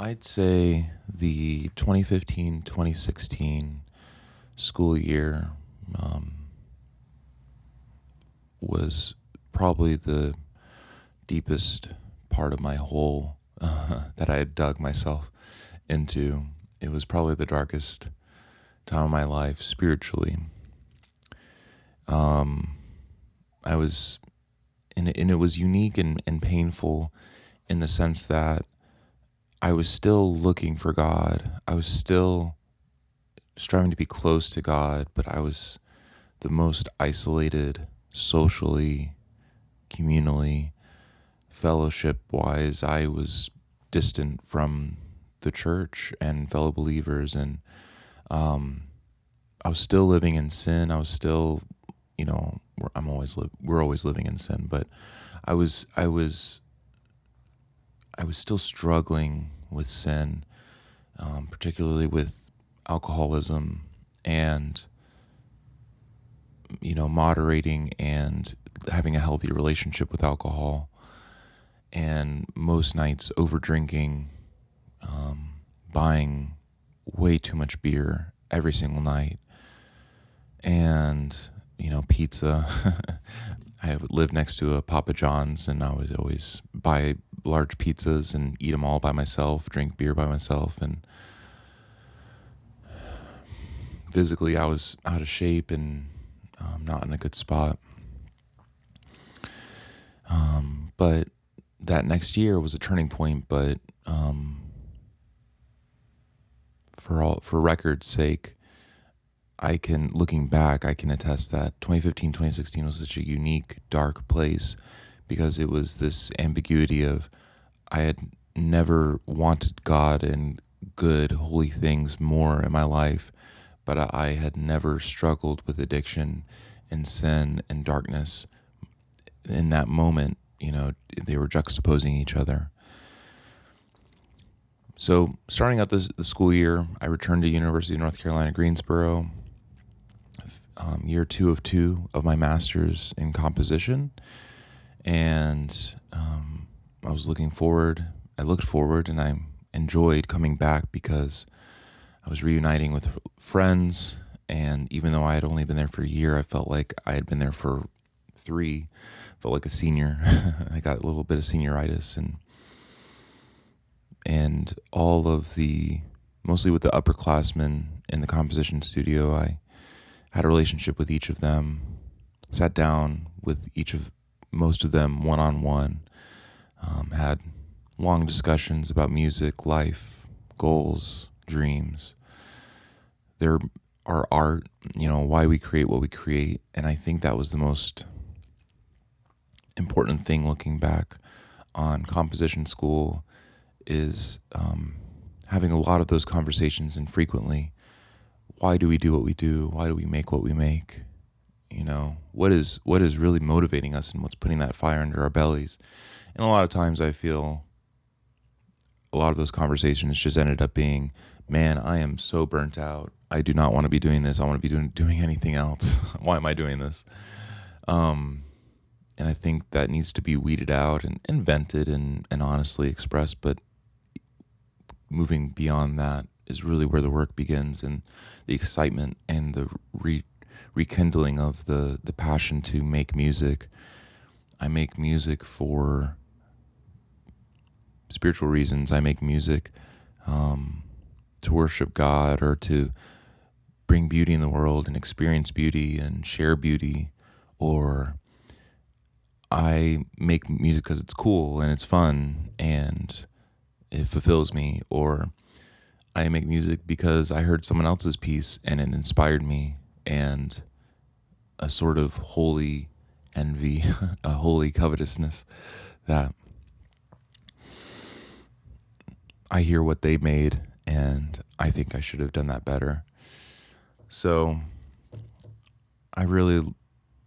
I'd say the 2015-2016 school year um, was probably the deepest part of my hole that I had dug myself into. It was probably the darkest time of my life spiritually. Um, I was, and it was unique and painful in the sense that I was still looking for God. I was still striving to be close to God, but I was the most isolated socially, communally, fellowship wise. I was distant from the church and fellow believers, and um, I was still living in sin. I was still, we're always living in sin, but I was I was I was still struggling with sin, particularly with alcoholism and moderating and having a healthy relationship with alcohol, and most nights over drinking, buying way too much beer every single night, and pizza. I lived next to a Papa John's, and I would always buy large pizzas and eat them all by myself, drink beer by myself, and physically I was out of shape and not in a good spot. But that next year was a turning point. But for record's sake, looking back, I can attest that 2015, 2016 was such a unique, dark place because it was this ambiguity of I had never wanted God and good, holy things more in my life, but I had never struggled with addiction and sin and darkness. In that moment, they were juxtaposing each other. So, starting out the school year, I returned to University of North Carolina, Greensboro, year 2 of my master's in composition, and I looked forward, and I enjoyed coming back because I was reuniting with friends, and even though I had only been there for a year, I felt like I had been there for 3. Felt like a senior. I got a little bit of senioritis, and all of mostly with the upperclassmen in the composition studio, I had a relationship with each of them, sat down with most of them one-on-one, had long discussions about music, life, goals, dreams. There are art, why we create what we create, and I think that was the most important thing looking back on composition school is having a lot of those conversations, and frequently, why do we do what we do? Why do we make what we make? What is really motivating us, and what's putting that fire under our bellies? And a lot of times I feel a lot of those conversations just ended up being, man, I am so burnt out. I do not want to be doing this. I want to be doing anything else. Why am I doing this? And I think that needs to be weeded out and vented and honestly expressed. But moving beyond that is really where the work begins, and the excitement and the rekindling of the passion to make music. I make music for spiritual reasons. I make music to worship God, or to bring beauty in the world and experience beauty and share beauty, or I make music because it's cool and it's fun and it fulfills me, or I make music because I heard someone else's piece and it inspired me, and a sort of holy envy, a holy covetousness that I hear what they made and I think I should have done that better. So I really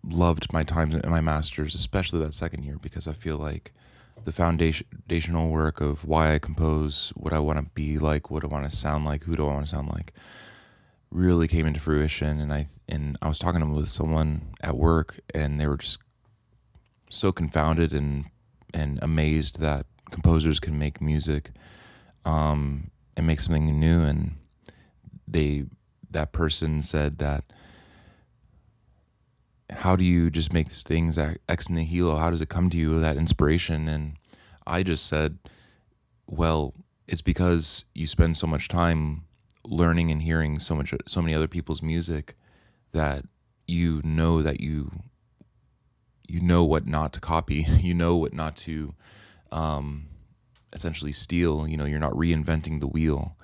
loved my time in my master's, especially that second year, because I feel like the foundational work of why I compose, what I want to be like, what I want to sound like, who do I want to sound like, really came into fruition. And I was talking with someone at work, and they were just so confounded and amazed that composers can make music and make something new. And that person said that, how do you just make things ex nihilo? How does it come to you, that inspiration? And I just said, well, it's because you spend so much time learning and hearing so many other people's music, that that you know what not to copy, you know what not to essentially steal. You're not reinventing the wheel,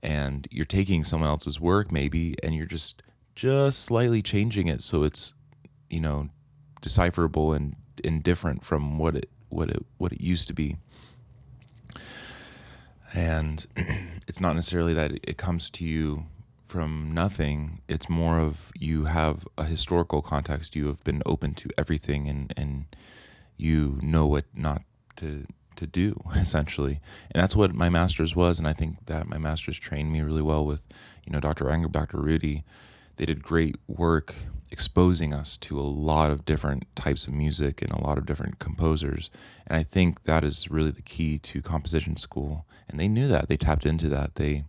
and you're taking someone else's work maybe, and you're just slightly changing it so it's decipherable and different from what it used to be. And it's not necessarily that it comes to you from nothing. It's more of, you have a historical context. You have been open to everything, and you know what not to do, essentially. And that's what my master's was. And I think that my master's trained me really well with, Dr. Anger, Dr. Rudy. They did great work exposing us to a lot of different types of music and a lot of different composers. And I think that is really the key to composition school. And they knew that. They tapped into that. They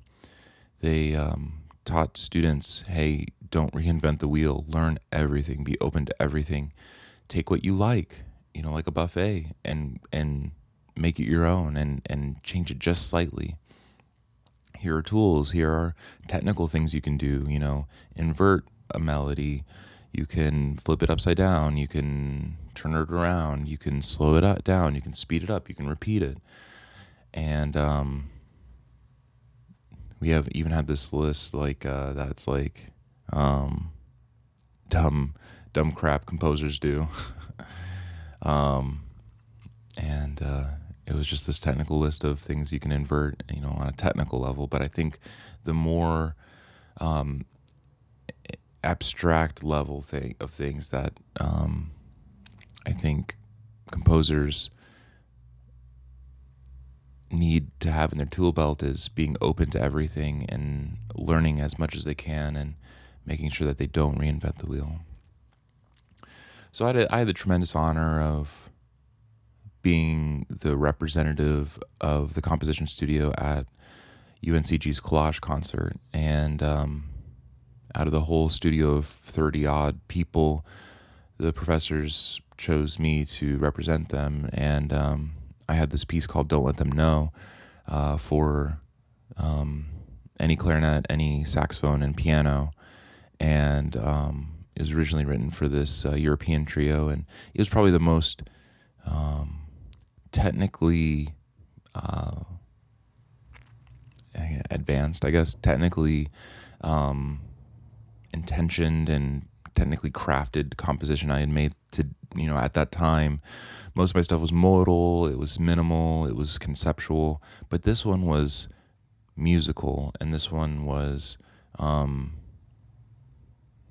taught students, hey, don't reinvent the wheel. Learn everything. Be open to everything. Take what you like, like a buffet, and make it your own, and change it just slightly. Here are tools. Here are technical things you can do. Invert a melody. You can flip it upside down. You can turn it around. You can slow it down. You can speed it up. You can repeat it. And we have even had this list that's like dumb crap composers do. And it was just this technical list of things you can invert, on a technical level. But I think the more abstract level of things that I think composers need to have in their tool belt is being open to everything and learning as much as they can, and making sure that they don't reinvent the wheel. So I had the tremendous honor of being the representative of the composition studio at UNCG's Collage concert. And out of the whole studio of 30 odd people, the professors chose me to represent them. And I had this piece called Don't Let Them Know for any clarinet, any saxophone, and piano. And it was originally written for this European trio, and it was probably the most technically advanced, I guess, technically intentioned and technically crafted composition I had made to, at that time. Most of my stuff was modal, it was minimal, it was conceptual, but this one was musical, and this one was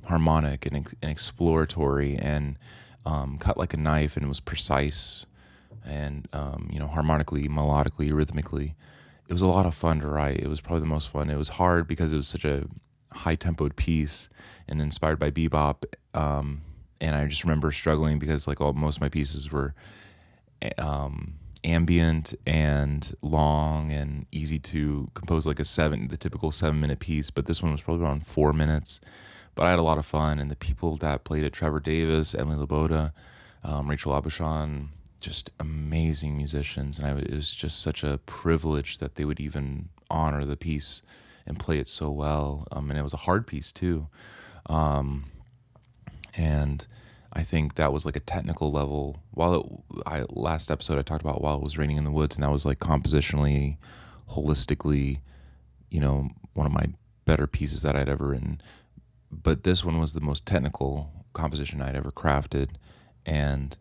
harmonic and exploratory, and cut like a knife, and it was precise, and harmonically, melodically, rhythmically. It was a lot of fun to write. It was probably the most fun. It was hard because it was such a high-tempoed piece and inspired by bebop, and I just remember struggling because most of my pieces were ambient and long and easy to compose, like the typical 7-minute piece, but this one was probably around 4 minutes. But I had a lot of fun, and the people that played it, Trevor Davis, Emily Laboda, Rachel Abushan, just amazing musicians. And it was just such a privilege that they would even honor the piece and play it so well. And it was a hard piece too. And I think that was like a technical level. Last episode I talked about While It Was Raining in the Woods, and that was like compositionally, holistically, one of my better pieces that I'd ever written. But this one was the most technical composition I'd ever crafted. And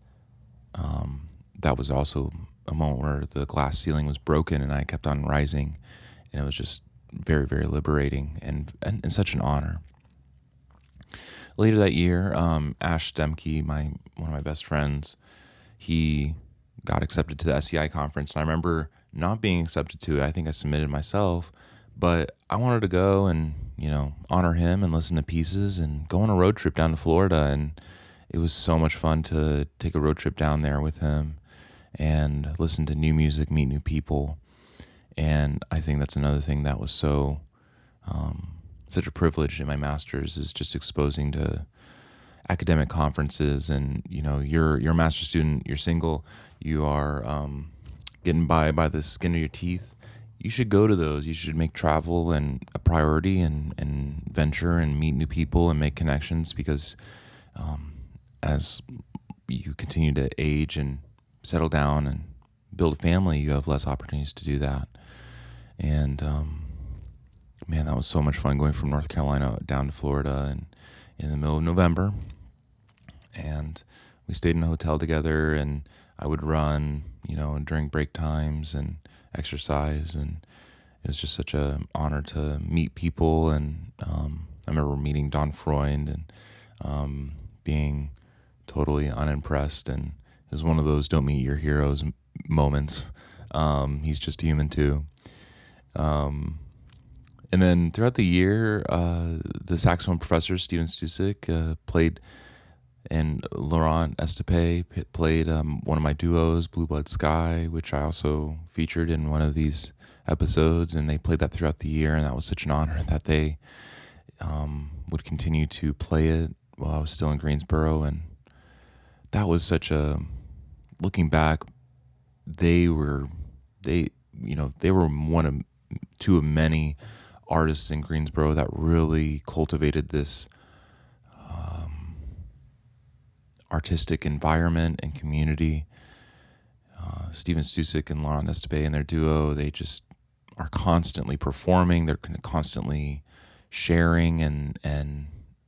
that was also a moment where the glass ceiling was broken and I kept on rising. And it was just very, very liberating and such an honor. Later that year, Ash Stemke, one of my best friends, he got accepted to the SEI conference. And I remember not being accepted to it. I think I submitted myself, but I wanted to go and, honor him and listen to pieces and go on a road trip down to Florida. And it was so much fun to take a road trip down there with him and listen to new music, meet new people. And I think that's another thing that was such a privilege in my master's, is just exposing to academic conferences. And you're a master's student, you're single, you are getting by the skin of your teeth. You should go to those. You should make travel and a priority, and venture and meet new people and make connections, because as you continue to age and settle down and build a family, you have less opportunities to do that. And man, that was so much fun, going from North Carolina down to Florida and in the middle of November. And we stayed in a hotel together, and I would run, during break times and exercise. And it was just such an honor to meet people. And I remember meeting Don Freund and being totally unimpressed. And it was one of those don't meet your heroes moments. He's just human too. And then throughout the year, the saxophone professor, Steven Stusek, played, and Laurent Estepe played one of my duos, Blue Blood Sky, which I also featured in one of these episodes. And they played that throughout the year, and that was such an honor that they would continue to play it while I was still in Greensboro. And that was looking back, they were two of many artists in Greensboro that really cultivated this artistic environment and community. Steven Stusek and Laurent Estepe and their duo, they just are constantly performing. They're constantly sharing and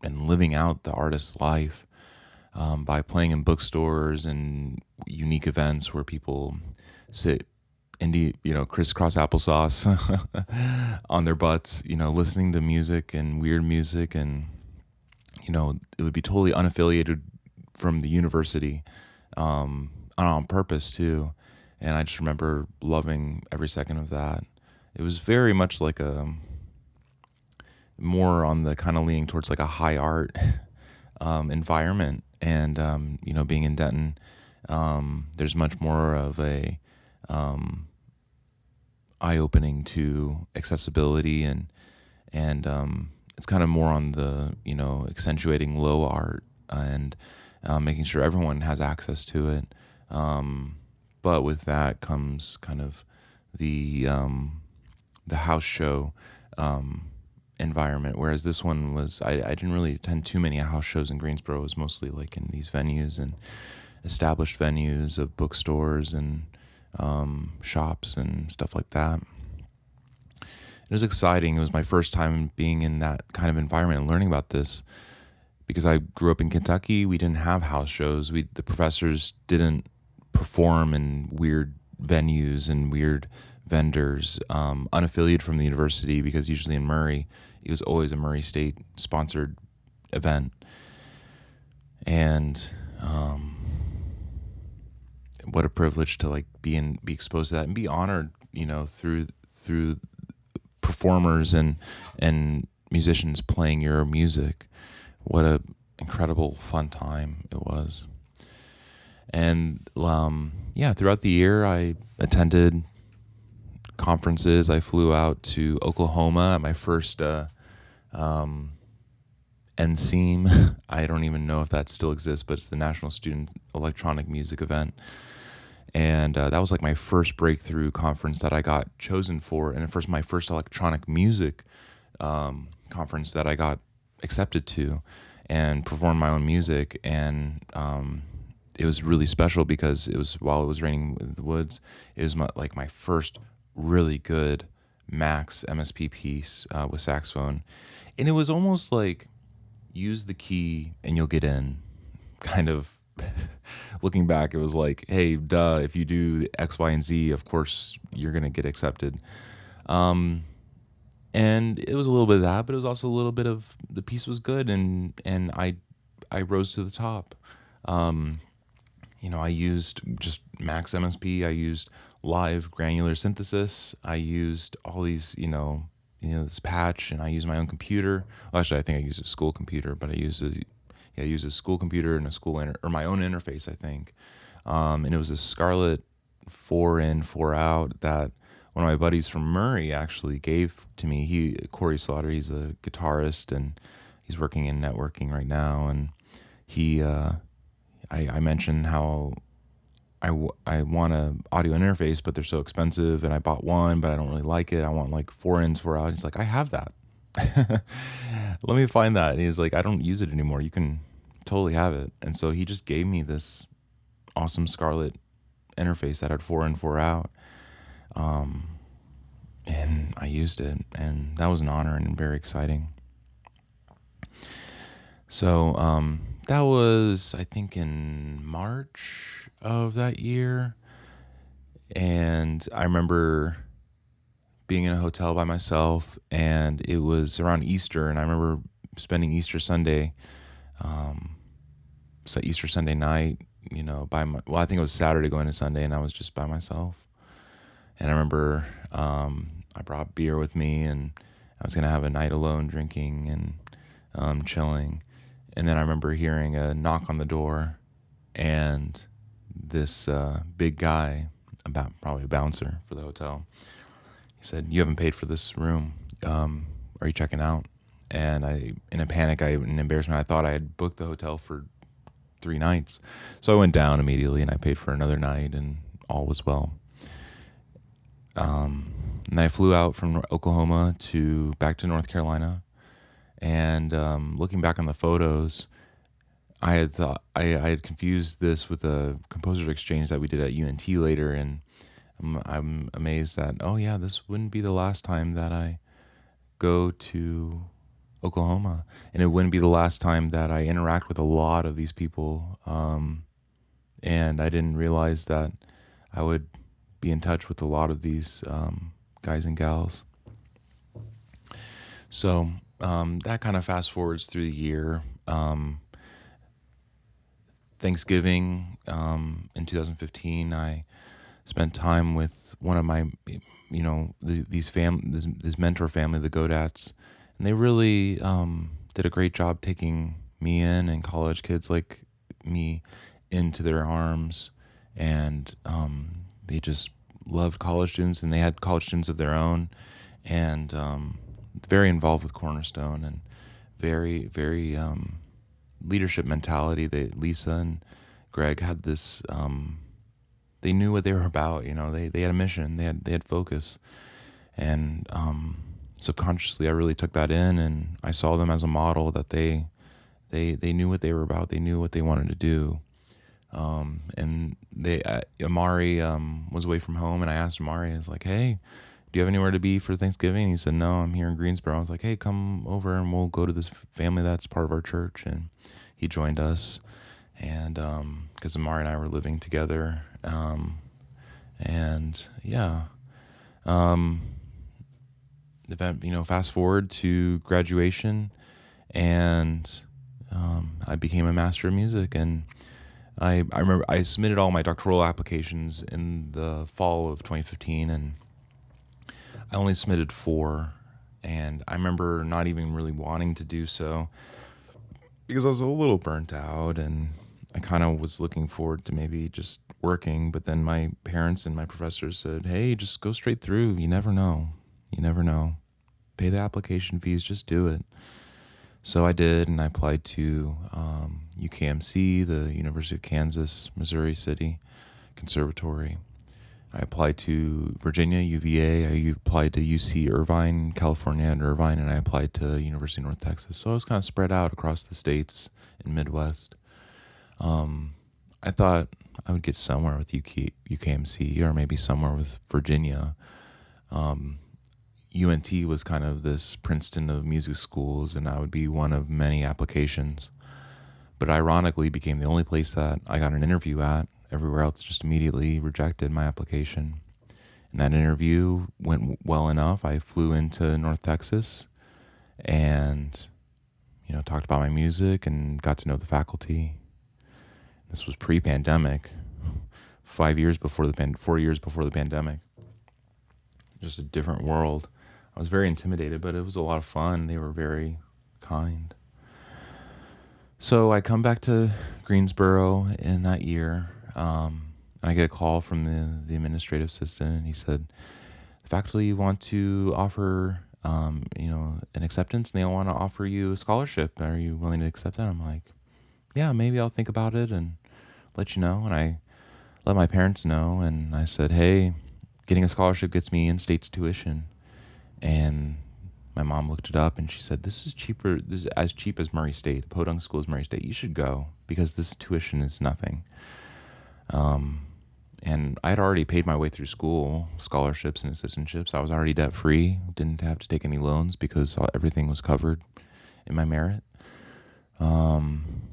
living out the artist's life by playing in bookstores and unique events where people sit crisscross applesauce on their butts, listening to music and weird music. And, it would be totally unaffiliated from the university, on purpose too. And I just remember loving every second of that. It was very much like more on the kind of leaning towards like a high art environment. And, being in Denton, there's much more of a eye-opening to accessibility, and it's kind of more on the accentuating low art and making sure everyone has access to it. But with that comes kind of the house show environment, whereas this one was I didn't really attend too many house shows in Greensboro. It was mostly like in these venues and established venues of bookstores and shops and stuff like that. It was exciting. It was my first time being in that kind of environment and learning about this, because I grew up in Kentucky. We didn't have house shows. The professors didn't perform in weird venues and weird vendors, unaffiliated from the university, because usually in Murray, it was always a Murray State sponsored event. And what a privilege to be exposed to that and be honored, through performers and musicians playing your music. What a incredible fun time it was. And throughout the year I attended conferences. I flew out to Oklahoma at my first NSEAM. I don't even know if that still exists, but it's the National Student Electronic Music Event. And that was like my first breakthrough conference that I got chosen for, and my first electronic music conference that I got accepted to and performed my own music. And it was really special because it was while it was raining in the woods. It was my first really good Max MSP piece with saxophone, and it was almost like use the key and you'll get in, kind of. Looking back, it was like, hey, duh, if you do X, Y, and Z, of course you're gonna get accepted. And it was a little bit of that, but it was also a little bit of the piece was good, and I rose to the top. I used just Max MSP. I used live granular synthesis. I used all these, this patch, and I used my own computer. Well, actually, I think I used a school computer, but I used a school computer and a school or my own interface, I think. And it was a Scarlett 4 in, 4 out that one of my buddies from Murray actually gave to me. Corey Slaughter, he's a guitarist and he's working in networking right now. And I mentioned how I want a audio interface, but they're so expensive, and I bought one, but I don't really like it. I want like 4 in, 4 out. He's like, I have that. Let me find that. And he's like, I don't use it anymore. You can totally have it. And so he just gave me this awesome Scarlett interface that had 4 in, 4 out. And I used it, and that was an honor and very exciting. So that was, I think, in March of that year. And I remember being in a hotel by myself, and it was around Easter, and I remember spending Easter Sunday, so Easter Sunday night, I think it was Saturday going to Sunday, and I was just by myself. And I remember I brought beer with me, and I was going to have a night alone drinking and chilling. And then I remember hearing a knock on the door, and this big guy, about probably a bouncer for the hotel, he said, "You haven't paid for this room. Are you checking out?" And I, in a panic, in embarrassment, I thought I had booked the hotel for 3 nights. So I went down immediately and I paid for another night, and all was well. And I flew out from Oklahoma back to North Carolina. And looking back on the photos, I had thought I had confused this with a composer exchange that we did at UNT later, and I'm amazed that, oh yeah, this wouldn't be the last time that I go to Oklahoma, and it wouldn't be the last time that I interact with a lot of these people. And I didn't realize that I would be in touch with a lot of these guys and gals. So that kind of fast forwards through the year. Thanksgiving in 2015, I spent time with one of my, this mentor family, the Godats, and they really did a great job taking me in, and college kids like me, into their arms. And they just loved college students, and they had college students of their own, and very involved with Cornerstone, and very, very leadership mentality. Lisa and Greg had this, they knew what they were about. They had a mission, they had focus. And subconsciously I really took that in, and I saw them as a model that they knew what they were about. They knew what they wanted to do. And Amari was away from home, and I asked Amari, I was like, "Hey, do you have anywhere to be for Thanksgiving?" And he said, "No, I'm here in Greensboro." I was like, "Hey, come over and we'll go to this family that's part of our church." And he joined us, and because Amari and I were living together, and yeah, fast forward to graduation, and I became a master of music. And I remember I submitted all my doctoral applications in the fall of 2015, and I only submitted 4. And I remember not even really wanting to do so because I was a little burnt out, and I kind of was looking forward to maybe just working. But then my parents and my professors said, "Hey, just go straight through. You never know. You never know. Pay the application fees. Just do it." So I did, and I applied to UKMC, the University of Kansas, Missouri City Conservatory. I applied to Virginia, UVA. I applied to UC Irvine, California at Irvine, and I applied to University of North Texas. So I was kind of spread out across the states in Midwest. I thought I would get somewhere with UKMC, or maybe somewhere with Virginia. UNT was kind of this Princeton of music schools, and I would be one of many applications. But ironically became the only place that I got an interview at. Everywhere else just immediately rejected my application. And that interview went well enough. I flew into North Texas and, talked about my music and got to know the faculty. This was pre-pandemic, 4 years before the pandemic. Just a different world. I was very intimidated, but it was a lot of fun. They were very kind. So I come back to Greensboro in that year, and I get a call from the administrative assistant, and he said, faculty want to offer, an acceptance, and they want to offer you a scholarship. Are you willing to accept that? I'm like, yeah, maybe I'll think about it and let you know. And I let my parents know, and I said, hey, getting a scholarship gets me in-state tuition. And my mom looked it up and she said, this is cheaper. This is as cheap as Murray State. Podunk School is Murray State. You should go because this tuition is nothing. And I had already paid my way through school, scholarships and assistantships. I was already debt free, didn't have to take any loans because everything was covered in my merit. And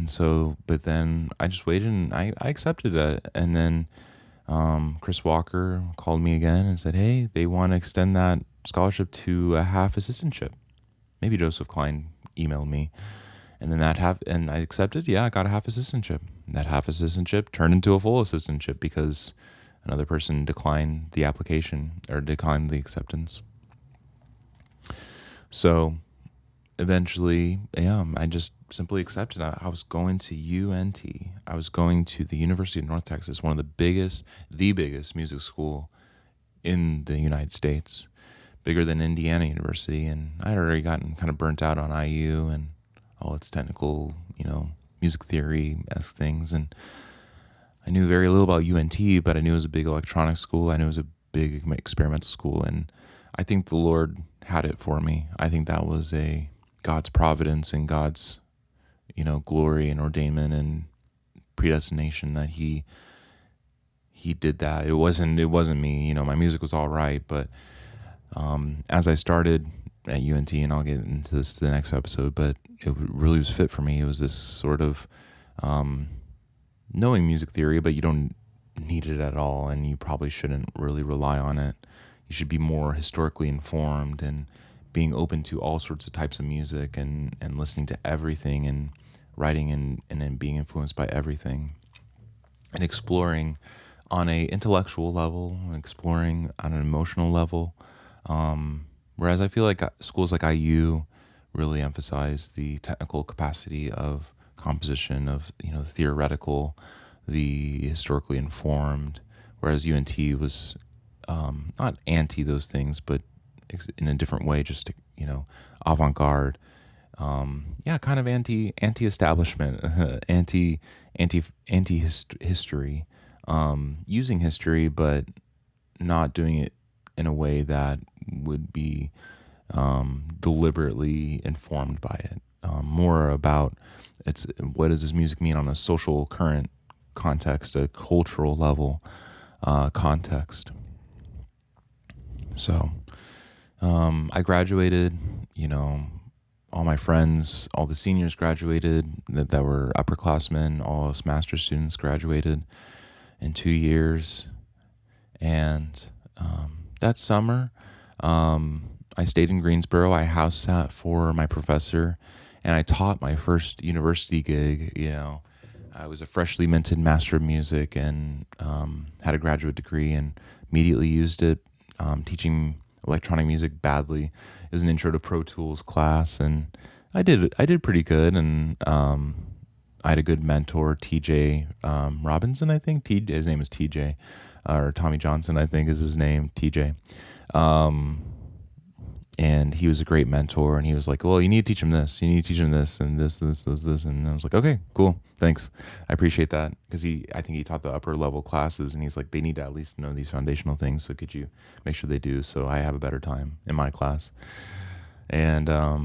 so, but then I just waited and I accepted it. And then Chris Walker called me again and said, hey, they want to extend that scholarship to a half assistantship. Maybe Joseph Klein emailed me. And then and I accepted. Yeah, I got a half assistantship. That half assistantship turned into a full assistantship because another person declined the application or declined the acceptance. So eventually, I just simply accepted. I was going to UNT. I was going to the University of North Texas, one of the biggest music school in the United States, bigger than Indiana University. And I had already gotten kind of burnt out on IU and all its technical, music theory-esque things. And I knew very little about UNT, but I knew it was a big electronics school. I knew it was a big experimental school. And I think the Lord had it for me. I think that was God's providence and God's, glory and ordainment and predestination that he did that. It wasn't me. My music was all right, but as I started at UNT, and I'll get into this the next episode, but it really was fit for me. It was this sort of knowing music theory, but you don't need it at all, and you probably shouldn't really rely on it. You should be more historically informed and being open to all sorts of types of music and listening to everything and writing and then being influenced by everything and exploring on a intellectual level and exploring on an emotional level. Whereas I feel like schools like IU really emphasize the technical capacity of composition, of the theoretical, the historically informed, whereas UNT was not anti those things, but in a different way, just avant-garde. Kind of anti-establishment, anti-history, using history, but not doing it in a way that would be deliberately informed by it. More about what does this music mean on a social current context, a cultural level context. So I graduated, all my friends, all the seniors graduated that were upperclassmen, all us master's students graduated in 2 years. And that summer, I stayed in Greensboro. I house sat for my professor, and I taught my first university gig. I was a freshly minted Master of Music and had a graduate degree and immediately used it, teaching electronic music badly. It was an intro to Pro Tools class, and I did pretty good. And I had a good mentor, TJ Robinson, I think. His name is TJ, or Tommy Johnson, I think is his name, TJ. And he was a great mentor, and he was like, well, you need to teach him this, and this, and this. And I was like, okay, cool, thanks. I appreciate that, because I think he taught the upper level classes, and he's like, they need to at least know these foundational things, so could you make sure they do, so I have a better time in my class. And, I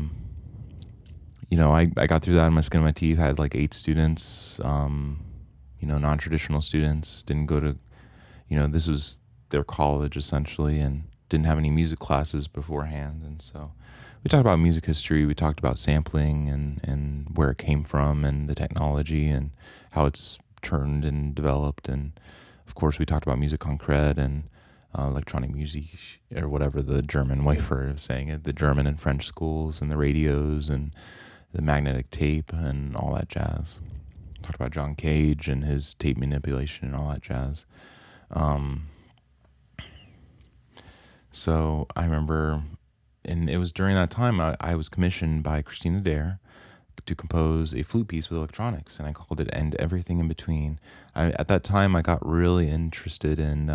got through that on my skin of my teeth. I had like 8 students, non-traditional students, didn't go to, this was their college essentially, and didn't have any music classes beforehand. And so we talked about music history. We talked about sampling and where it came from and the technology and how it's turned and developed. And of course, we talked about music concrete and electronic music, or whatever the German way for saying it, the German and French schools and the radios and the magnetic tape and all that jazz. Talked about John Cage and his tape manipulation and all that jazz. So I remember, and it was during that time I was commissioned by Christina Dare to compose a flute piece with electronics, and I called it "And Everything in Between." At that time, I got really interested in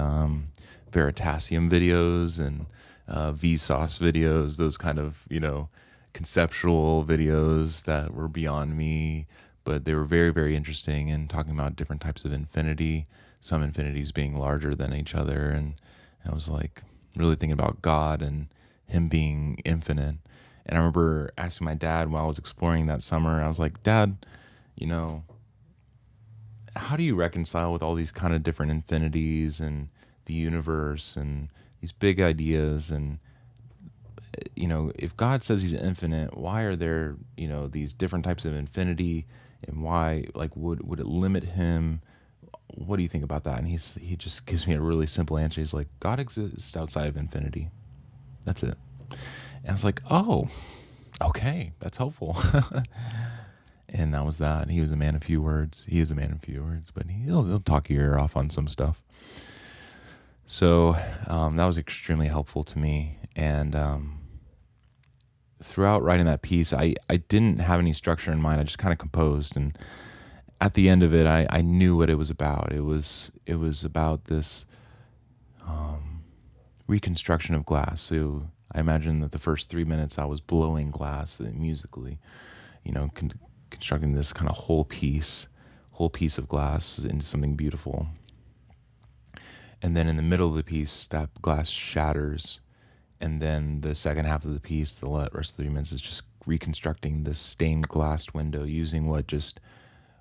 Veritasium videos and Vsauce videos, those kind of, conceptual videos that were beyond me, but they were very, very interesting and talking about different types of infinity, some infinities being larger than each other. And I was like really thinking about God and him being infinite. And I remember asking my dad while I was exploring that summer, I was like, Dad, you know, how do you reconcile with all these kind of different infinities and the universe and these big ideas? And if God says he's infinite, why are there these different types of infinity, and why, like, would it limit him? What do you think about that? And he just gives me a really simple answer. He's like, God exists outside of infinity, that's it. And I was like, oh, okay, that's helpful. And that was that. He was a man of few words. He is a man of few words, but he'll talk your ear off on some stuff. So that was extremely helpful to me. And throughout writing that piece, I didn't have any structure in mind. I just kind of composed. And at the end of it, I knew what it was about. It was about this reconstruction of glass. So I imagine that the first 3 minutes I was blowing glass musically, constructing this kind of whole piece of glass into something beautiful. And then in the middle of the piece, that glass shatters. And then the second half of the piece, the rest of the 3 minutes, is just reconstructing this stained glass window using what just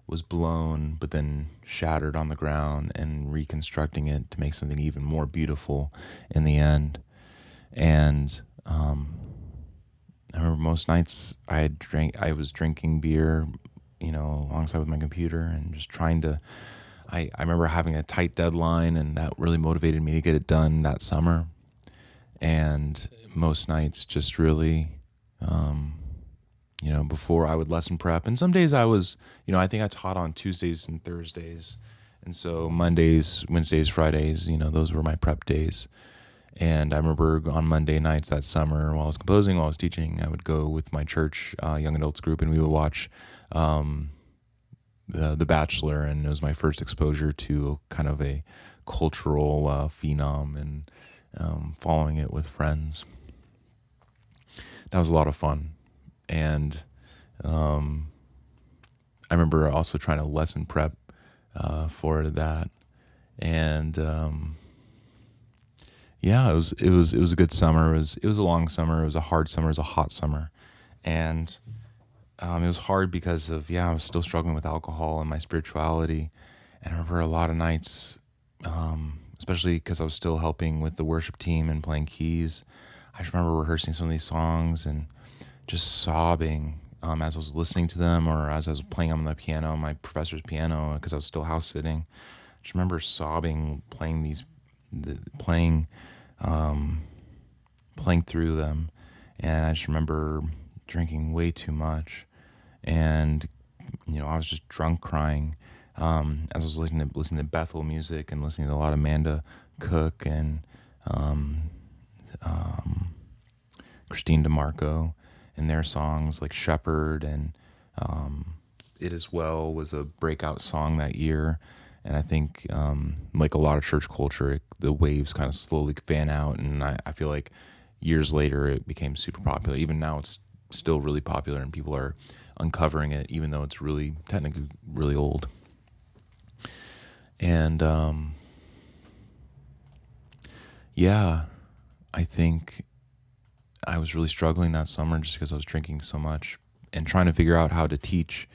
was blown but then shattered on the ground, and reconstructing it to make something even more beautiful in the end. And I remember most nights I was drinking beer, alongside with my computer, and just trying to, I remember having a tight deadline, and that really motivated me to get it done that summer. And most nights just really, before I would lesson prep. And some days I was, I think I taught on Tuesdays and Thursdays. And so Mondays, Wednesdays, Fridays, those were my prep days. And I remember on Monday nights that summer, while I was composing, while I was teaching, I would go with my church young adults group, and we would watch The Bachelor. And it was my first exposure to kind of a cultural phenom, and following it with friends. That was a lot of fun. And I remember also trying to lesson prep for that. And yeah, it was a good summer. It was a long summer. It was a hard summer. It was a hot summer. And it was hard because of, I was still struggling with alcohol and my spirituality. And I remember a lot of nights, especially because I was still helping with the worship team and playing keys. I just remember rehearsing some of these songs and just sobbing as I was listening to them, or as I was playing on the piano, my professor's piano, because I was still house sitting. I just remember sobbing, playing through them. And I just remember drinking way too much. And, I was just drunk crying as I was listening to Bethel music, and listening to a lot of Amanda Cook and Christine DeMarco and their songs like Shepherd, and It Is Well was a breakout song that year. And I think like a lot of church culture, the waves kind of slowly fan out, and I feel like years later it became super popular. Even now it's still really popular, and people are uncovering it, even though it's really technically really old. And I think I was really struggling that summer just because I was drinking so much and trying to figure out how to teach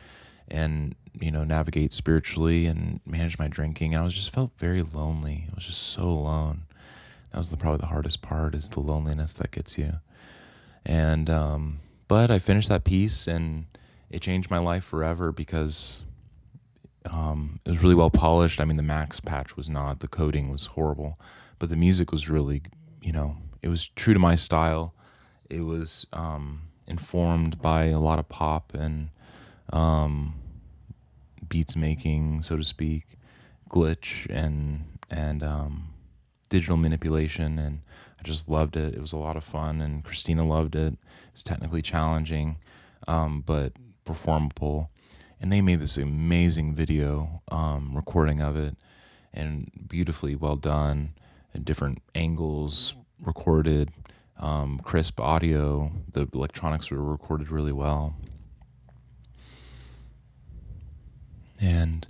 and navigate spiritually and manage my drinking. And I just felt very lonely. I was just so alone. That was probably the hardest part, is the loneliness that gets you. And but I finished that piece, and it changed my life forever, because it was really well polished. I mean, the Max patch was not, the coding was horrible, but the music was really, it was true to my style. It was informed by a lot of pop and beats making, so to speak, glitch and digital manipulation, and I just loved it. It was a lot of fun, and Christina loved it. It was technically challenging, but performable. And they made this amazing video recording of it, and beautifully well done. different angles recorded, crisp audio. The electronics were recorded really well. And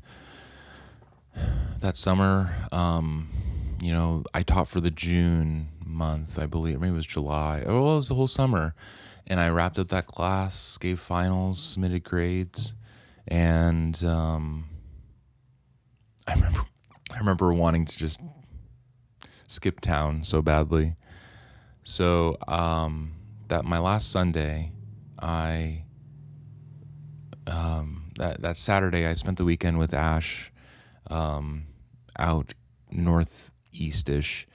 that summer, I taught for the June month, I believe, maybe it was July. Oh, it was the whole summer. And I wrapped up that class, gave finals, submitted grades, and I remember wanting to just skip town so badly. So that my last Sunday, that Saturday, I spent the weekend with Ash out northeast-ish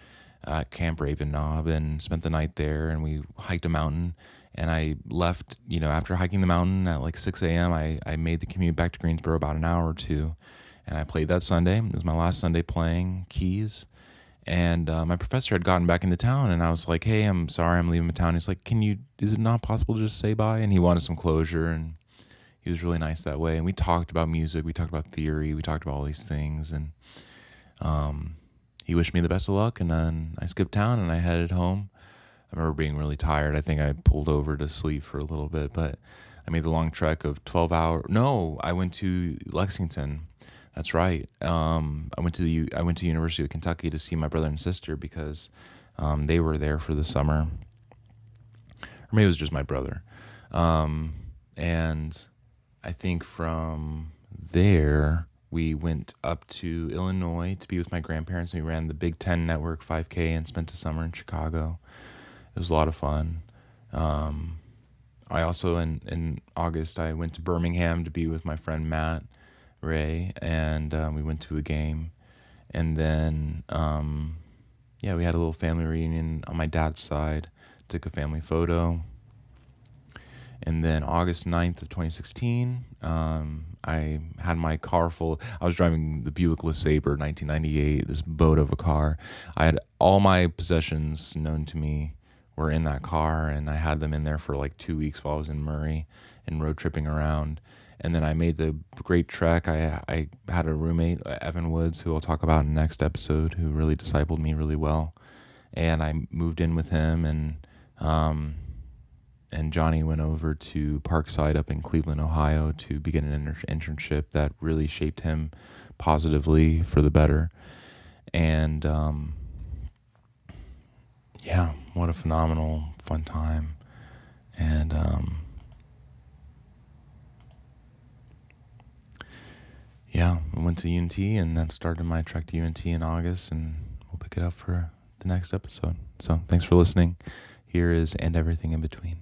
at Camp Raven Knob, and spent the night there, and we hiked a mountain. And I left, after hiking the mountain at like 6 a.m., I made the commute back to Greensboro about an hour or two. And I played that Sunday. It was my last Sunday playing keys. And my professor had gotten back into town, and I was like, hey, I'm sorry, I'm leaving town. He's like, is it not possible to just say bye? And he wanted some closure, and he was really nice that way. And we talked about music, we talked about theory, we talked about all these things. And he wished me the best of luck, and then I skipped town and I headed home. I remember being really tired. I think I pulled over to sleep for a little bit, but I made the long trek of 12 hours. No, I went to Lexington. That's right. I went to University of Kentucky to see my brother and sister because they were there for the summer. Or maybe it was just my brother. And I think from there, we went up to Illinois to be with my grandparents. We ran the Big Ten Network 5K and spent the summer in Chicago. It was a lot of fun. I also, in August, I went to Birmingham to be with my friend Matt Ray, and we went to a game. And then, we had a little family reunion on my dad's side, took a family photo. And then August 9th of 2016, I had my car full. I was driving the Buick LeSabre 1998, this boat of a car. I had all my possessions known to me were in that car, and I had them in there for like 2 weeks while I was in Murray and road tripping around. And then I made the great trek. I had a roommate, Evan Woods, who I'll talk about in the next episode, who really discipled me really well. And I moved in with him, and Johnny went over to Parkside up in Cleveland, Ohio, to begin an internship that really shaped him positively for the better. And what a phenomenal, fun time. And I went to UNT, and that started my trek to UNT in August, and we'll pick it up for the next episode. So thanks for listening. Here is And Everything in Between.